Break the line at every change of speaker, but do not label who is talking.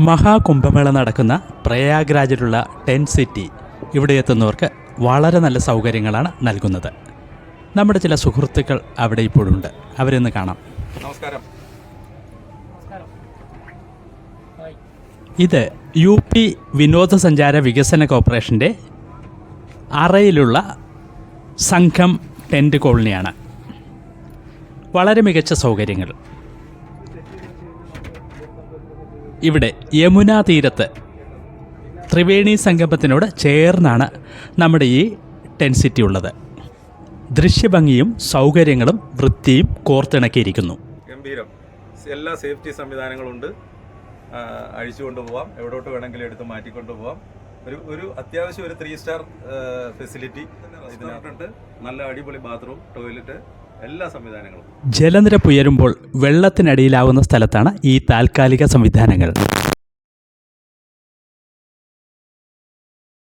മഹാകുംഭമേള നടക്കുന്ന പ്രയാഗ്രാജിലുള്ള tent city ഇവിടെ എത്തുന്നവർക്ക് വളരെ നല്ല സൗകര്യങ്ങളാണ് നൽകുന്നത്. നമ്മുടെ ചില സുഹൃത്തുക്കൾ അവിടെ ഇപ്പോഴുണ്ട്, അവരെന്ന് കാണാം.
നമസ്കാരം.
ഇത് UP വിനോദസഞ്ചാര വികസന കോർപ്പറേഷൻ്റെ അറയിലുള്ള സംഘം ടെൻറ്റ് കോളനിയാണ്. വളരെ മികച്ച സൗകര്യങ്ങൾ. ഇവിടെ യമുനാ തീരത്ത് ത്രിവേണി സംഗമത്തിനോട് ചേർന്നാണ് നമ്മുടെ ഈ ടെൻറ്റ് സിറ്റി ഉള്ളത്. ദൃശ്യഭംഗിയും സൗകര്യങ്ങളും വൃത്തിയും കോർത്തിണക്കിയിരിക്കുന്നു.
ഗംഭീരം. എല്ലാ സേഫ്റ്റി സംവിധാനങ്ങളുണ്ട്. അഴിച്ചു കൊണ്ടുപോകാം, എവിടോട്ട് വേണമെങ്കിലും എടുത്ത് മാറ്റിക്കൊണ്ടു പോകാം. ഒരു അത്യാവശ്യം ഒരു 3 സ്റ്റാർ ഫെസിലിറ്റി ഇതിനകത്തുണ്ട്. നല്ല അടിപൊളി ബാത്റൂം, ടോയ്ലറ്റ്, എല്ലാ സംവിധാനങ്ങളും.
ജലനിരപ്പ് ഉയരുമ്പോൾ വെള്ളത്തിനടിയിലാവുന്ന സ്ഥലത്താണ് ഈ താൽക്കാലിക സംവിധാനങ്ങൾ.